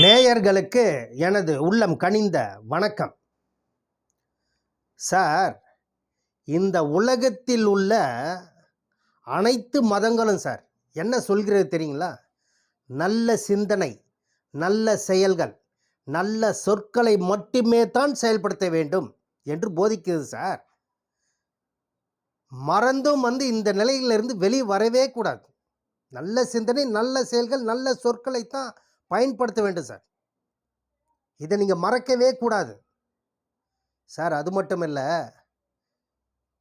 நேயர்களுக்கு எனது உள்ளம் கனிந்த வணக்கம். சார், இந்த உலகத்தில் உள்ள அனைத்து மதங்களும் சார் என்ன சொல்கிறது தெரியுங்களா? நல்ல சிந்தனை, நல்ல செயல்கள், நல்ல சொற்களை மட்டுமே தான் செயல்படுத்த வேண்டும் என்று போதிக்கிறது சார். மறந்தும் இந்த நிலையிலிருந்து வெளியே வரவே கூடாது. நல்ல சிந்தனை, நல்ல செயல்கள், நல்ல சொற்களை தான் பயன்படுத்த வேண்டும் சார். இதை நீங்கள் மறக்கவே கூடாது சார். அது மட்டும் இல்லை,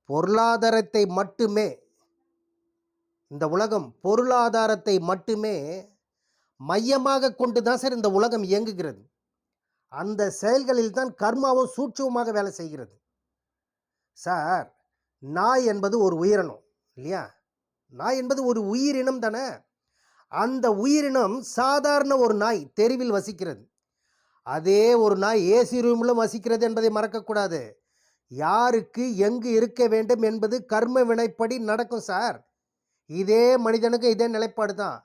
பொருளாதாரத்தை மட்டுமே, இந்த உலகம் பொருளாதாரத்தை மட்டுமே மையமாக கொண்டு தான் சார் இந்த உலகம் இயங்குகிறது. அந்த செயல்களில் தான் கர்மாவும் சூட்சமாக வேலை செய்கிறது சார். நாய் என்பது ஒரு உயிரினம் இல்லையா? நாய் என்பது ஒரு உயிரினம் தானே. அந்த உயிரினம் சாதாரண ஒரு நாய் தெருவில் வசிக்கிறது. அதே ஒரு நாய் ஏசி ரூமிலும் வசிக்கிறது என்பதை மறக்கக்கூடாது. யாருக்கு எங்கு இருக்க வேண்டும் என்பது கர்ம வினைப்படி நடக்கும் சார். இதே மனிதனுக்கு இதே நிலைப்பாடு தான்.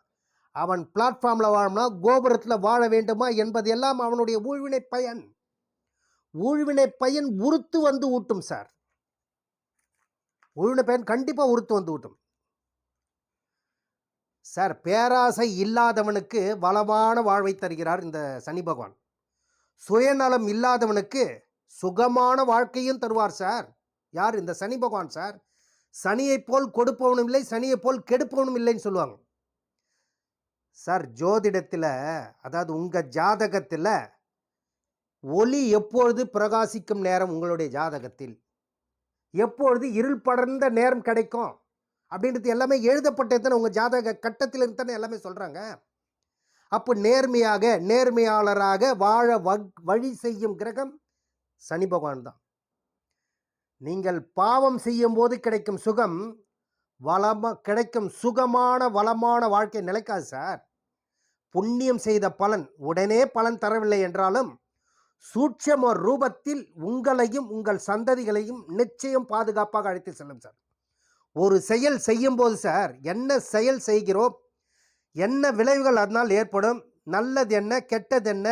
அவன் பிளாட்ஃபார்மில் வாழணும்னா கோபுரத்தில் வாழ வேண்டுமா என்பதெல்லாம் அவனுடைய ஊழ்வினை பயன். ஊழ்வினை பயன் உறுத்து வந்து ஊட்டும் சார். ஊழ்வினை பயன் கண்டிப்பாக உறுத்து வந்து ஊட்டும் சார். பேராசை இல்லாதவனுக்கு வளமான வாழ்வை தருகிறார் இந்த சனி பகவான். சுயநலம் இல்லாதவனுக்கு சுகமான வாழ்க்கையும் தருவார் சார். யார்? இந்த சனி பகவான் சார். சனியை போல் கொடுப்பவனும் இல்லை, சனியை போல் கெடுப்பவனும் இல்லைன்னு சொல்லுவாங்க சார். ஜோதிடத்தில், அதாவது உங்கள் ஜாதகத்தில் ஒளி எப்பொழுது பிரகாசிக்கும் நேரம், உங்களுடைய ஜாதகத்தில் எப்பொழுது இருள் படர்ந்த நேரம் கிடைக்கும் அப்படின்றது எல்லாமே எழுதப்பட்டது உங்கள் ஜாதக கட்டத்தில் இருந்து தானே எல்லாமே சொல்கிறாங்க. அப்போ நேர்மையாளராக வாழ வழி செய்யும் கிரகம் சனி பகவான் தான். நீங்கள் பாவம் செய்யும் போது கிடைக்கும் சுகம் கிடைக்கும் சுகமான வளமான வாழ்க்கை நிலைக்காது சார். புண்ணியம் செய்த பலன் உடனே பலன் தரவில்லை என்றாலும் சூட்சம ரூபத்தில் உங்களையும் உங்கள் சந்ததிகளையும் நிச்சயம் பாதுகாப்பாக அழைத்து செல்லும் சார். ஒரு செயல் செய்யும் போது சார், என்ன செயல் செய்கிறோம், என்ன விளைவுகள் அதனால் ஏற்படும், நல்லது என்ன கெட்டது என்ன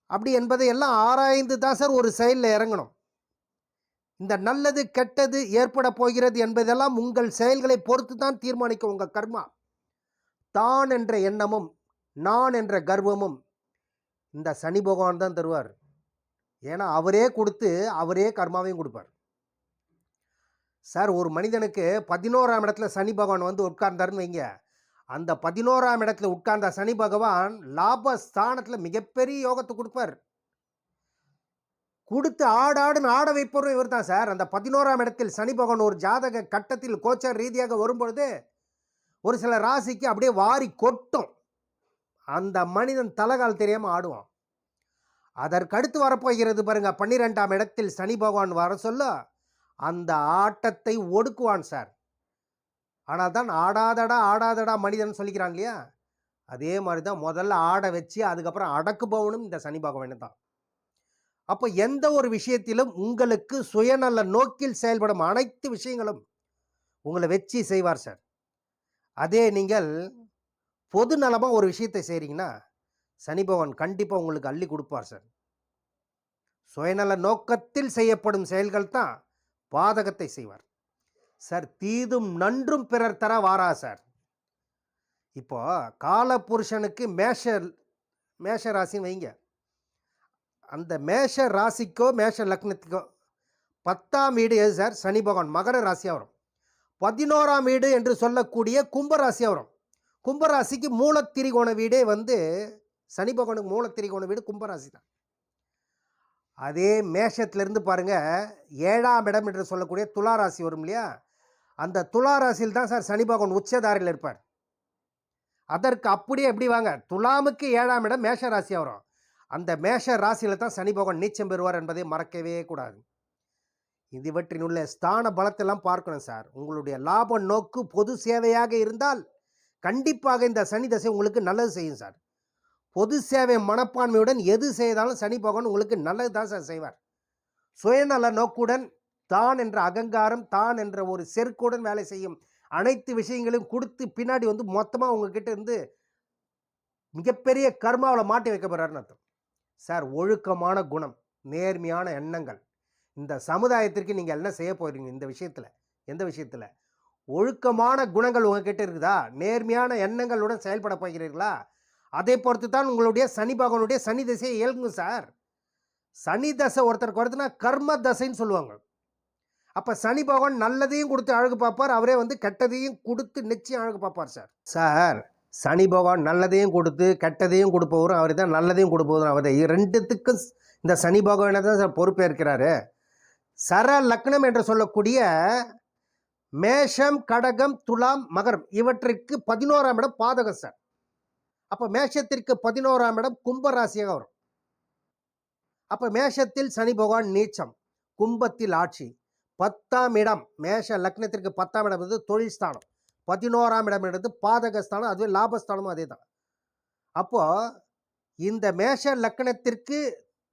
அப்படி என்பதை எல்லாம் ஆராய்ந்து தான் சார் ஒரு செயலில் இறங்கணும். இந்த நல்லது கெட்டது ஏற்பட போகிறது என்பதெல்லாம் உங்கள் செயல்களை பொறுத்து தான் தீர்மானிக்கும் உங்கள் கர்மா. தான் என்ற எண்ணமும் நான் என்ற கர்வமும் இந்த சனி பகவான் தான் தருவார். ஏன்னா அவரே கொடுத்து அவரே கர்மாவையும் கொடுப்பார் சார். ஒரு மனிதனுக்கு 11ஆம் இடத்துல சனி பகவான் வந்து உட்கார்ந்தாருன்னு வைங்க. அந்த 11ஆம் இடத்துல உட்கார்ந்த சனி பகவான் லாபஸ்தானத்தில் மிகப்பெரிய யோகத்தை கொடுப்பார். கொடுத்து ஆடாடுன்னு ஆட வைப்பவரும் இவர் தான் சார். அந்த 11ஆம் இடத்தில் சனி பகவான் ஒரு ஜாதக கட்டத்தில் கோச்சார் ரீதியாக வரும்பொழுது ஒரு சில ராசிக்கு அப்படியே வாரி கொட்டும். அந்த மனிதன் தலைகால் தெரியாமல் ஆடுவான். அதற்கடுத்து வரப்போகிறது பாருங்க, 12ஆம் இடத்தில் சனி பகவான் வர சொல்ல அந்த ஆட்டத்தை ஒடுக்குவான் சார். ஆனால் தான் ஆடாதடா மனிதன் சொல்லிக்கிறான் இல்லையா? அதே மாதிரி தான் முதல்ல ஆட வச்சு அதுக்கப்புறம் அடக்குபவனும் இந்த சனி பகவான் தான். அப்போ எந்த ஒரு விஷயத்திலும் உங்களுக்கு சுயநல நோக்கில் செயல்படும் அனைத்து விஷயங்களும் உங்களை வச்சு செய்வார் சார். அதே நீங்கள் பொது நலமாக ஒரு விஷயத்தை செய்கிறீங்கன்னா சனி பகவான் கண்டிப்பாக உங்களுக்கு அள்ளி கொடுப்பார் சார். சுயநல நோக்கத்தில் செய்யப்படும் செயல்கள் தான் பாதகத்தை செய்வார் சார். தீதும் நன்றும் பிறர் தர வாரா சார். இப்போ காலபுருஷனுக்கு மேஷ ராசின்னு வைங்க. அந்த மேஷ ராசிக்கோ மேஷ லக்னத்துக்கோ 10ஆம் வீடு எது சார்? சனி பகவான் மகர ராசியாக வரும். 11ஆம் வீடு என்று சொல்லக்கூடிய கும்பராசியாக வரும். கும்பராசிக்கு மூலத்திரிகோண வீடே வந்து சனி பகவானுக்கு மூலத்திரிகோண வீடு கும்பராசி தான். அதே மேஷத்திலிருந்து பாருங்கள் 7ஆம் இடம் என்று சொல்லக்கூடிய துளாராசி வரும் இல்லையா? அந்த துளாராசியில் தான் சார் சனி பகவான் உச்சதாரில் இருப்பார். அதற்கு அப்படியே எப்படி வாங்க, துலாமுக்கு 7ஆம் இடம் மேஷ ராசியாக வரும். அந்த மேஷ ராசியில் தான் சனி பகவான் நீச்சம் பெறுவார் என்பதை மறக்கவே கூடாது. இவற்றினுள்ள ஸ்தான பலத்தெல்லாம் பார்க்கணும் சார். உங்களுடைய லாப நோக்கு பொது சேவையாக இருந்தால் கண்டிப்பாக இந்த சனி தசை உங்களுக்கு நல்லது செய்யும் சார். பொது சேவை மனப்பான்மையுடன் எது செய்தாலும் சனி பகவான் உங்களுக்கு நல்லது தான் சார் செய்வார். சுயநல நோக்குடன் தான் என்ற அகங்காரம், தான் என்ற ஒரு செருக்குடன் வேலை செய்யும் அனைத்து விஷயங்களையும் கொடுத்து பின்னாடி வந்து மொத்தமாக உங்ககிட்ட இருந்து மிகப்பெரிய கர்மாவில் மாட்டி வைக்க போறாருன்னு அர்த்தம். சார், ஒழுக்கமான குணம், நேர்மையான எண்ணங்கள், இந்த சமுதாயத்திற்கு நீங்கள் என்ன செய்ய போகிறீங்க இந்த விஷயத்தில்? எந்த விஷயத்தில்? ஒழுக்கமான குணங்கள் உங்ககிட்ட இருக்குதா? நேர்மையான எண்ணங்களுடன் செயல்பட போகிறீர்களா? அதை பொறுத்து தான் உங்களுடைய சனி பகவானுடைய சனி திசையை இயல்கும் சார். சனி தசை ஒருத்தருக்கு வருதுன்னா கர்ம தசைன்னு சொல்லுவாங்க. அப்போ சனி பகவான் நல்லதையும் கொடுத்து அழகு பார்ப்பார், அவரே வந்து கெட்டதையும் கொடுத்து நிச்சயம் அழகு பார்ப்பார் சார். சார், சனி பகவான் நல்லதையும் கொடுத்து கெட்டதையும் கொடுப்பவரும் அவர் தான், நல்லதையும் கொடுப்பவரும் அவர் தான். ரெண்டுத்துக்கும் இந்த சனி பகவானை தான் சார் பொறுப்பேற்கிறாரு. சர லக்னம் என்று சொல்லக்கூடிய மேஷம், கடகம், துலாம், மகரம் இவற்றிற்கு 11ஆம் இடம் பாதகம் சார். அப்போ மேஷத்திற்கு 11ஆம் இடம் கும்பராசியாக வரும். அப்போ மேஷத்தில் சனி பகவான் நீச்சம், கும்பத்தில் ஆட்சி. 10ஆம் இடம் மேஷ லக்னத்திற்கு 10ஆம் இடம் வந்து தொழில் ஸ்தானம், 11ஆம் இடம் என்பது பாதகஸ்தானம், அதுவே லாபஸ்தானமும் அதே தான். அப்போ இந்த மேஷ லக்னத்திற்கு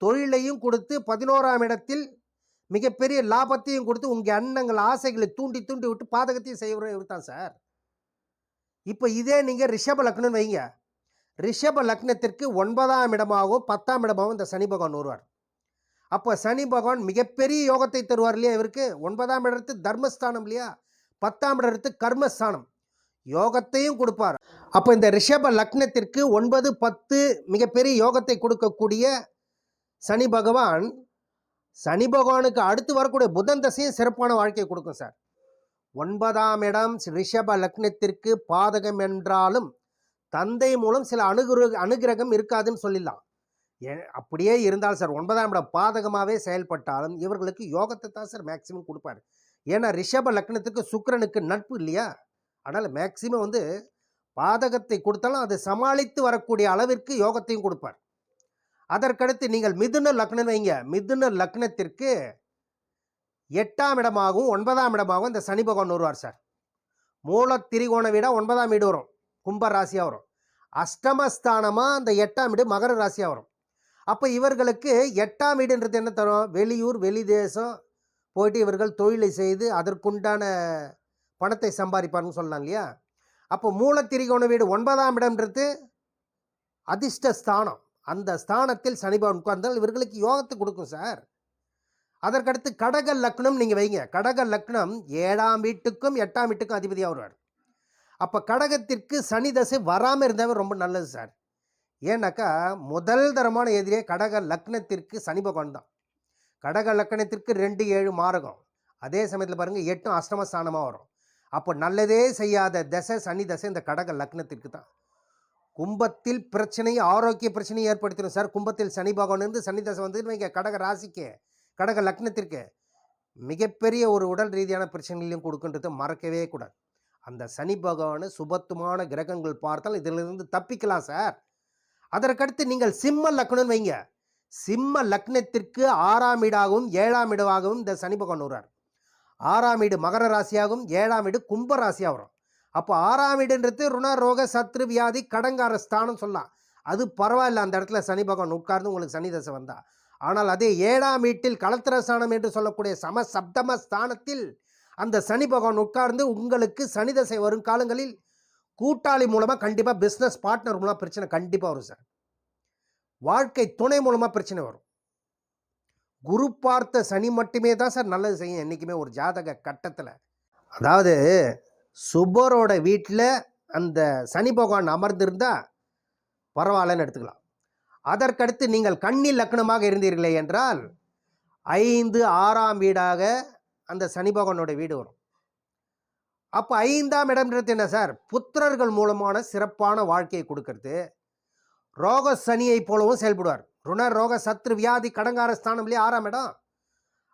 தொழிலையும் கொடுத்து 11ஆம் இடத்தில் மிகப்பெரிய லாபத்தையும் கொடுத்து உங்கள் எண்ணங்கள் ஆசைகளை தூண்டி தூண்டி விட்டு பாதகத்தையும் செய்யறவர் தான் சார். இப்போ இதே நீங்கள் ரிஷப லக்னம் வைங்க. ரிஷப லக்னத்திற்கு 9ஆம் இடமாகவும் 10ஆம் இடமாகவும் இந்த சனி பகவான் வருவார். அப்போ சனி பகவான் மிகப்பெரிய யோகத்தை தருவார் இல்லையா இவருக்கு? 9ஆம் இடத்து தர்மஸ்தானம் இல்லையா, 10ஆம் இடத்து கர்மஸ்தானம், யோகத்தையும் கொடுப்பார். அப்போ இந்த ரிஷப லக்னத்திற்கு 9, 10 மிகப்பெரிய யோகத்தை கொடுக்கக்கூடிய சனி பகவான், சனி பகவானுக்கு அடுத்து வரக்கூடிய புதன் தசையும் சிறப்பான வாழ்க்கையை கொடுக்கும் சார். 9ஆம் இடம் ரிஷப லக்னத்திற்கு பாதகம் என்றாலும் தந்தை மூலம் சில அனுகிரகம் இருக்காதுன்னு சொல்லிடலாம். அப்படியே இருந்தாலும் சார் 9ஆம் இடம் பாதகமாகவே செயல்பட்டாலும் இவர்களுக்கு யோகத்தை தான் சார் மேக்சிமம் கொடுப்பார். ஏன்னா ரிஷப லக்னத்துக்கு சுக்கிரனுக்கு நட்பு இல்லையா, அதனால் மேக்சிமம் வந்து பாதகத்தை கொடுத்தாலும் அதை சமாளித்து வரக்கூடிய அளவிற்கு யோகத்தையும் கொடுப்பார். அதற்கடுத்து நீங்கள் மிதுன லக்னம் வைங்க. மிதுன லக்னத்திற்கு 8ஆம் இடமாகவும் 9ஆம் இடமாகவும் இந்த சனி பகவான் வருவார் சார். மூல திரிகோண வீடா 9ஆம் வீடு வரும், கும்ப ராசியாக வரும். அஷ்டமஸ்தானமாக அந்த 8ஆம் வீடு மகர ராசியாக வரும். அப்போ இவர்களுக்கு 8ஆம் வீடுன்றது என்ன தரும்? வெளியூர் வெளி தேசம் போயிட்டு இவர்கள் தொழிலை செய்து அதற்குண்டான பணத்தை சம்பாதிப்பார்னு சொல்லலாம் இல்லையா. அப்போ மூல திரிகோண வீடு 9ஆம் இடம்ன்றது அதிர்ஷ்ட ஸ்தானம். அந்த ஸ்தானத்தில் சனி பகவான் உட்கார்ந்தால் இவர்களுக்கு யோகத்தை கொடுக்கும் சார். அதற்கடுத்து கடக லக்னம் நீங்கள் வைங்க. கடக லக்னம் 7ஆம் வீட்டுக்கும் 8ஆம் வீட்டுக்கும் அதிபதியாக வருவார். அப்போ கடகத்திற்கு சனி தசை வராமல் இருந்தாவே ரொம்ப நல்லது சார். ஏன்னாக்கா முதல் தரமான எதிரே கடக லக்னத்திற்கு சனி பகவான் தான். கடக லக்னத்திற்கு 2, 7 மாரகம், அதே சமயத்தில் பாருங்கள் 8 அஷ்டமஸ்தானமாக வரும். அப்போ நல்லதே செய்யாத தசை சனி தசை இந்த கடக லக்னத்திற்கு தான். கும்பத்தில் பிரச்சனையை ஆரோக்கிய பிரச்சனையை ஏற்படுத்திடும் சார். கும்பத்தில் சனி பகவான் இருந்து சனி தசை வந்து வைங்க கடக ராசிக்கு கடக லக்னத்திற்கு மிகப்பெரிய ஒரு உடல் ரீதியான பிரச்சனைகளையும் கொடுக்குன்றதை மறக்கவே கூடாது. அந்த சனி பகவான் சுபத்துவமான கிரகங்கள் பார்த்தால் இதிலிருந்து தப்பிக்கலாம் சார். அதற்கடுத்து நீங்கள் சிம்ம லக்னம் வைங்க. சிம்ம லக்னத்திற்கு 6ஆம் வீடாகவும் 7ஆம் இடமாகவும் இந்த சனி பகவான் வருவார். 6ஆம் வீடு மகர ராசியாகவும் 7ஆம் வீடு கும்ப ராசியாக வரும். அப்போ 6ஆம் வீடுன்றது ருண ரோக சத்ரு வியாதி கடங்கார ஸ்தானம் சொல்லலாம். அது பரவாயில்ல, அந்த இடத்துல சனி பகவான் உட்கார்ந்து உங்களுக்கு சனி தசை வந்தா. ஆனால் அதே 7ஆம் வீட்டில் கலத்திர ஸ்தானம் என்று சொல்லக்கூடிய சப்தம ஸ்தானத்தில் அந்த சனி பகவான் உட்கார்ந்து உங்களுக்கு சனி தசை வரும் காலங்களில் கூட்டாளி மூலமாக கண்டிப்பாக பிஸ்னஸ் பார்ட்னர் மூலமாக பிரச்சனை கண்டிப்பாக வரும் சார். வாழ்க்கை துணை மூலமாக பிரச்சனை வரும். குரு பார்த்த சனி மட்டுமே தான் சார் நல்லது செய்யும் என்றைக்குமே ஒரு ஜாதக கட்டத்தில். அதாவது சுபரோட வீட்டில் அந்த சனி பகவான் அமர்ந்திருந்தால் பரவாயில்லன்னு எடுத்துக்கலாம். அதற்கடுத்து நீங்கள் கன்னி லக்னமாக இருந்தீர்களே என்றால் 5, 6ஆம் வீடாக அந்த சனி பகவானோட வீடு வரும். அப்போ 5ஆம் இடம்ன்றது என்ன சார்? புத்திரர்கள் மூலமான சிறப்பான வாழ்க்கையை கொடுக்கறது. ரோக சனியை போலவும் செயல்படுவார். ருண ரோக சத்ரு வியாதி கடங்கார ஸ்தானம் இல்லையா 6ஆம் இடம்.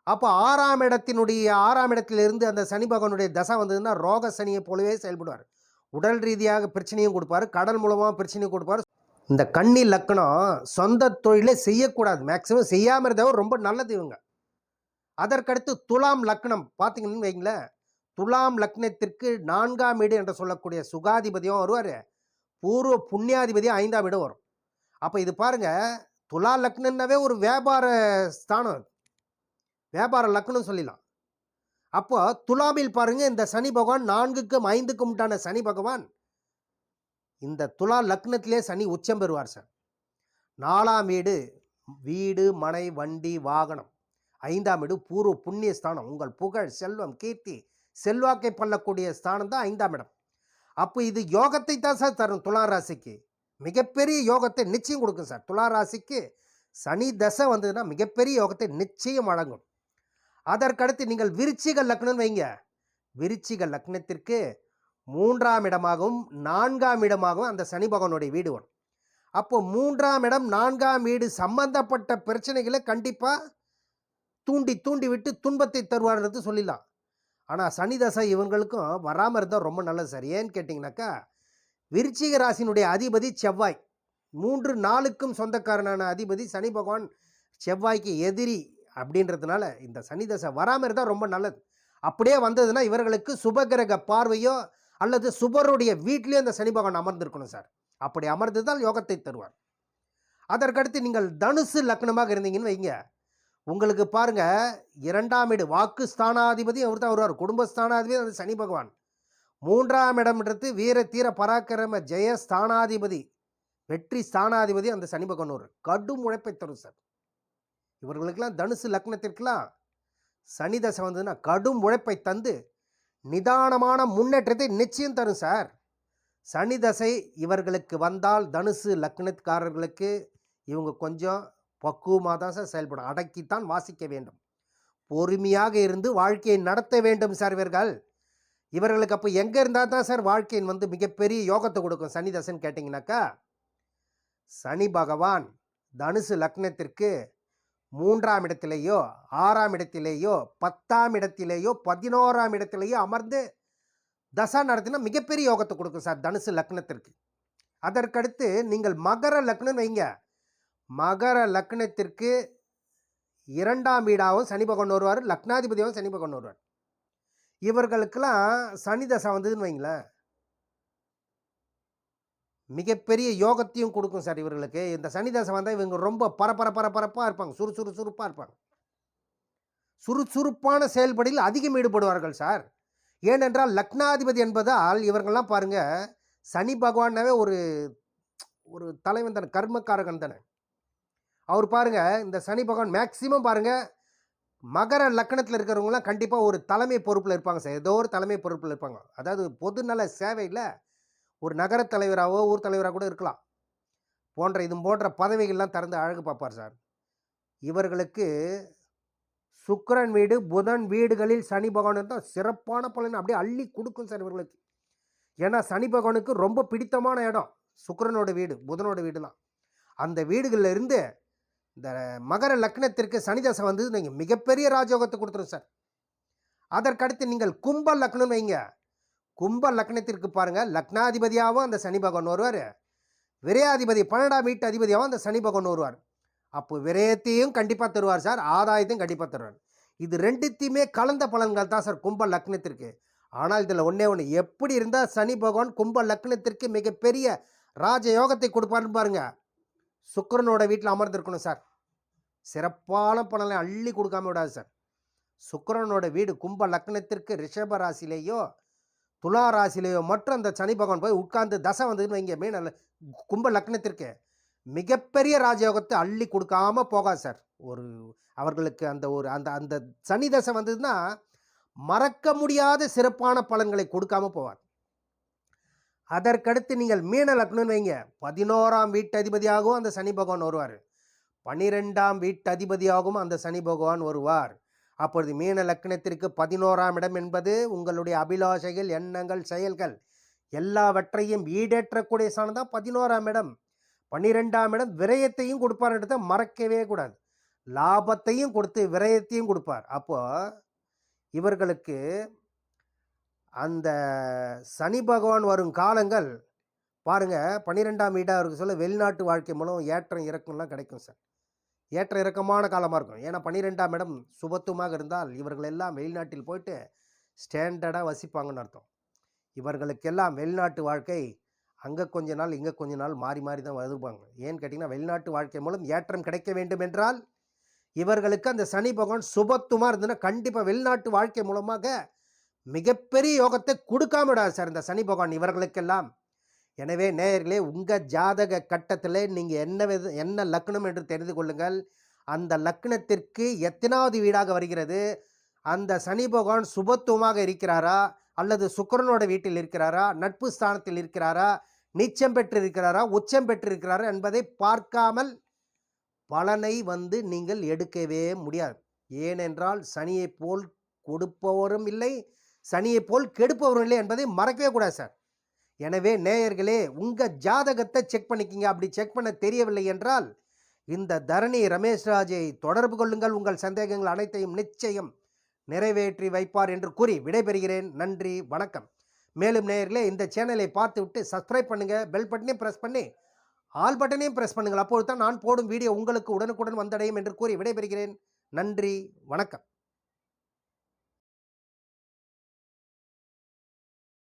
அப்போ 6ஆம் இடத்திலிருந்து அந்த சனி பகவானுடைய தசை வந்ததுன்னா ரோக சனியை போலவே செயல்படுவார். உடல் ரீதியாக பிரச்சனையும் கொடுப்பார், கடல் மூலமாக பிரச்சனையும் கொடுப்பார். இந்த கன்னி லக்னம் சொந்த தொழிலை செய்யக்கூடாது, மேக்சிமம் செய்யாமல் இருந்தால் ரொம்ப நல்லது இவங்க. அதற்கடுத்து துலாம் லக்னம் பார்த்தீங்கன்னு வைங்களேன். துலாம் லக்னத்திற்கு 4ஆம் வீடு என்று சொல்லக்கூடிய சுகாதிபதியும் வருவார், பூர்வ புண்ணியாதிபதியும் 5ஆம் வீடு வரும். அப்போ இது பாருங்கள், துலா லக்னன்னாவே ஒரு வியாபார ஸ்தானம், வியாபார லக்னம் சொல்லிடலாம். அப்போ துலாமில் பாருங்கள், இந்த சனி பகவான் 4க்கும் 5க்கும் உண்டான சனி பகவான் இந்த துலா லக்னத்திலே சனி உச்சம் பெறுவார் சார். 4ஆம் வீடு வீடு, மனை, வண்டி, வாகனம். 5ஆம் வீடு பூர்வ புண்ணிய ஸ்தானம். உங்கள் புகழ், செல்வம், கீர்த்தி, செல்வாக்கை பண்ணக்கூடிய ஸ்தானம் தான் 5ஆம் இடம். அப்போ இது யோகத்தை தான் சார் தரும் துலா ராசிக்கு. மிகப்பெரிய யோகத்தை நிச்சயம் கொடுக்கும் சார். துலா ராசிக்கு சனி தசை வந்ததுன்னா மிகப்பெரிய யோகத்தை நிச்சயம் வழங்கும். அதற்கடுத்து நீங்கள் விருச்சிக லக்னம் வைங்க. விருச்சிக லக்னத்திற்கு 3ஆம் இடமாகவும் 4ஆம் இடமாகவும் அந்த சனி பகவானுடைய வீடு வரும். அப்போ 3ஆம் இடம் 4ஆம் வீடு சம்பந்தப்பட்ட பிரச்சனைகளை கண்டிப்பாக தூண்டி தூண்டி விட்டு துன்பத்தை தருவார்ன்றது சொல்லிடலாம். ஆனால் சனி தசை இவங்களுக்கும் வராமல் இருந்தால் ரொம்ப நல்லது சார். ஏன்னு கேட்டிங்கனாக்கா, விருச்சிக ராசினுடைய அதிபதி செவ்வாய். 3, 4க்கும் சொந்தக்காரனான அதிபதி சனி பகவான் செவ்வாய்க்கு எதிரி அப்படின்றதுனால இந்த சனி தசை வராமல் இருந்தால் ரொம்ப நல்லது. அப்படியே வந்ததுன்னா இவர்களுக்கு சுபகிரக பார்வையோ அல்லது சுபருடைய வீட்லேயும் அந்த சனி பகவான் அமர்ந்திருக்கணும் சார். அப்படி அமர்ந்துதான் யோகத்தை தருவார். அதற்கடுத்து நீங்கள் தனுசு லக்னமாக இருந்தீங்கன்னு வைங்க. உங்களுக்கு பாருங்க, 2ஆம் வீடு வாக்கு ஸ்தானாதிபதி அவர் தான் வருவார். குடும்பஸ்தானாதிபதி அது சனி பகவான். 3ஆம் இடம்ன்றது வீர தீர பராக்கிரம ஜெய ஸ்தானாதிபதி, வெற்றி ஸ்தானாதிபதி அந்த சனி பகவான் ஒரு கடும் உழைப்பை தரும் சார். இவர்களுக்கெல்லாம் தனுசு லக்னத்திற்கெல்லாம் சனி தசை வந்ததுன்னா கடும் உழைப்பை தந்து நிதானமான முன்னேற்றத்தை நிச்சயம் தரும் சார். சனி தசை இவர்களுக்கு வந்தால் தனுசு லக்னக்காரர்களுக்கு இவங்க கொஞ்சம் பக்குவமாக தான் சார் செயல்படும். அடக்கித்தான் வாசிக்க வேண்டும், பொறுமையாக இருந்து வாழ்க்கையை நடத்த வேண்டும் சார். இவர்களுக்கு அப்போ எங்கே இருந்தால் தான் சார் வாழ்க்கையின் மிகப்பெரிய யோகத்தை கொடுக்கும் சனி தசைன்னு கேட்டிங்கனாக்கா, சனி பகவான் தனுசு லக்னத்திற்கு 3ஆம் இடத்திலேயோ 6ஆம் இடத்திலேயோ 10ஆம் இடத்திலேயோ 11ஆம் இடத்திலேயோ அமர்ந்து தசா நடத்தினா மிகப்பெரிய யோகத்தை கொடுக்கும் சார் தனுசு லக்னத்திற்கு. அதற்கடுத்து நீங்கள் மகர லக்னம் வைங்க. மகர லக்னத்திற்கு 2ஆம் வீடாகவும் சனி பகவான் வருவார், லக்னாதிபதியாகவும் சனி பகவான் வருவார். இவர்களுக்கெல்லாம் சனி தசை வந்ததுன்னு வைங்களேன், மிகப்பெரிய யோகத்தையும் கொடுக்கும் சார். இவர்களுக்கு இந்த சனி தசை வந்தால் இவங்க ரொம்ப பரபரப்பாக இருப்பாங்க, சுறுசுறுப்பாக இருப்பாங்க. சுறுசுறுப்பான செயல்படியில் அதிகம் ஈடுபடுவார்கள் சார். ஏனென்றால் லக்னாதிபதி என்பதால் இவர்கள்லாம் பாருங்கள், சனி பகவானாவே ஒரு ஒரு தலைவன் தானே, கர்மக்காரகன் தானே. அவர் பாருங்கள், இந்த சனி பகவான் மேக்சிமம் பாருங்கள் மகர லக்னத்தில் இருக்கிறவங்களாம் கண்டிப்பாக ஒரு தலைமை பொறுப்பில் இருப்பாங்க சார். ஏதோ ஒரு தலைமை பொறுப்பில் இருப்பாங்க. அதாவது பொதுநல சேவையில் ஒரு நகர தலைவராகவோ ஊர் தலைவராக கூட இருக்கலாம். இது போன்ற பதவிகள்லாம் திறந்து அழகு பார்ப்பார் சார். இவர்களுக்கு சுக்கிரன் வீடு புதன் வீடுகளில் சனி பகவான் இருந்தால் சிறப்பான பலன் அப்படியே அள்ளி கொடுக்கும் சார் இவர்களுக்கு. ஏன்னா சனி பகவானுக்கு ரொம்ப பிடித்தமான இடம் சுக்கிரனோட வீடு, புதனோட வீடு தான். அந்த வீடுகளில் இருந்து இந்த மகர லக்னத்திற்கு சனி தசை வந்து நீங்கள் மிகப்பெரிய ராஜயோகத்தை கொடுத்துரும் சார். அதற்கடுத்து நீங்கள் கும்ப லக்னம் வைங்க. கும்ப லக்னத்திற்கு பாருங்கள், லக்னாதிபதியாகவும் அந்த சனி பகவான் வருவார், விரையாதிபதி 12ஆம் வீட்டு அதிபதியாகவும் அந்த சனி பகவான் வருவார். அப்போ விரயத்தையும் கண்டிப்பாக தருவார் சார், ஆதாயத்தையும் கண்டிப்பாக தருவார். இது ரெண்டுத்தையுமே கலந்த பலன்கள் தான் சார் கும்ப லக்னத்திற்கு. ஆனால் இதில் ஒன்றே ஒன்று, எப்படி இருந்தால் சனி பகவான் கும்ப லக்னத்திற்கு மிகப்பெரிய ராஜயோகத்தை கொடுப்பாருன்னு பாருங்க, சுக்கிரனோட வீட்டில் அமர்ந்திருக்கணும் சார். சிறப்பான பலனை அள்ளி கொடுக்காம விடாது சார். சுக்கிரனோட வீடு கும்ப லக்னத்திற்கு ரிஷப ராசிலேயோ துலா ராசிலேயோ மற்றும் அந்த சனி பகவான் போய் உட்கார்ந்து தசை வந்ததுன்னு வைங்க, நல்ல கும்ப லக்னத்திற்கு மிகப்பெரிய ராஜயோகத்தை அள்ளி கொடுக்காம போகாது சார். அவர்களுக்கு அந்த சனி தசை வந்ததுன்னா மறக்க முடியாத சிறப்பான பலன்களை கொடுக்காம போவார். அதற்கடுத்து நீங்கள் மீன லக்னம் வைங்க. 11ஆம் வீட்டு அதிபதியாகவும் அந்த சனி பகவான் வருவார், 12ஆம் வீட்டு அதிபதியாகவும் அந்த சனி பகவான் வருவார். அப்பொழுது மீன லக்னத்திற்கு 11ஆம் இடம் என்பது உங்களுடைய அபிலாஷைகள், எண்ணங்கள், செயல்கள் எல்லாவற்றையும் ஈடேற்றக்கூடிய ஸ்தானம் தான் 11ஆம் இடம். 12ஆம் இடம் விரயத்தையும் கொடுப்பார்ன்றதை மறக்கவே கூடாது. லாபத்தையும் கொடுத்து விரயத்தையும் கொடுப்பார். அப்போது இவர்களுக்கு அந்த சனி பகவான் வரும் காலங்கள் பாருங்கள், 12ஆம் வீடாக அவருக்கு சொல்ல வெளிநாட்டு வாழ்க்கை மூலம் ஏற்றம் இறக்கம்லாம் கிடைக்கும் சார். ஏற்ற இறக்கமான காலமாக இருக்கும். ஏன்னா 12ஆம் இடம் சுபத்துவமாக இருந்தால் இவர்கள் எல்லாம் வெளிநாட்டில் போயிட்டு ஸ்டாண்டர்டாக வசிப்பாங்கன்னு அர்த்தம். இவர்களுக்கெல்லாம் வெளிநாட்டு வாழ்க்கை அங்கே கொஞ்ச நாள் இங்கே கொஞ்ச நாள் மாறி மாறி தான் வருவாங்க. ஏன்னு கேட்டிங்கன்னா, வெளிநாட்டு வாழ்க்கை மூலம் ஏற்றம் கிடைக்க வேண்டும் என்றால் இவர்களுக்கு அந்த சனி பகவான் சுபத்துவமாக இருந்ததுன்னா கண்டிப்பாக வெளிநாட்டு வாழ்க்கை மூலமாக மிகப்பெரிய யோகத்தை கொடுக்காம விடாது சார் இந்த சனி பகவான் இவர்களுக்கெல்லாம். எனவே நேயர்களே, உங்க ஜாதக கட்டத்திலே நீங்க என்ன லக்னம் என்று தெரிந்து கொள்ளுங்கள். அந்த லக்னத்திற்கு எத்தனாவது வீடாக வருகிறது? அந்த சனி பகவான் சுபத்துவமாக இருக்கிறாரா? அல்லது சுக்கிரனோட வீட்டில் இருக்கிறாரா? நட்பு ஸ்தானத்தில் இருக்கிறாரா? நீச்சம் பெற்றிருக்கிறாரா? உச்சம் பெற்றிருக்கிறாரா? என்பதை பார்க்காமல் பலனை நீங்கள் எடுக்கவே முடியாது. ஏனென்றால் சனியைப் போல் கொடுப்பவரும் இல்லை, சனியைப் போல் கெடுப்பவரும் இல்லை என்பதை மறக்கவே கூடாது சார். எனவே நேயர்களே, உங்க ஜாதகத்தை செக் பண்ணிக்கங்க. அப்படி செக் பண்ண தெரியவில்லை என்றால், இந்த தரணி ரமேஷ் ராஜை தொடர்பு கொள்ளுங்கள். உங்கள் சந்தேகங்கள் அனைத்தையும் நிச்சயம் நிறைவேற்றி வைப்பார் என்று கூறி விடைபெறுகிறேன். நன்றி, வணக்கம். மேலும் நேயர்களே, இந்த சேனலை பார்த்துவிட்டு சப்ஸ்கிரைப் பண்ணுங்க, பெல் பட்டனையும் பிரஸ் பண்ணி ஆல் பட்டனையும் பிரஸ் பண்ணுங்கள். அப்பொழுது தான் நான் போடும் வீடியோ உங்களுக்கு உடனுக்குடன் வந்தடையும் என்று கூறி விடைபெறுகிறேன். நன்றி, வணக்கம்.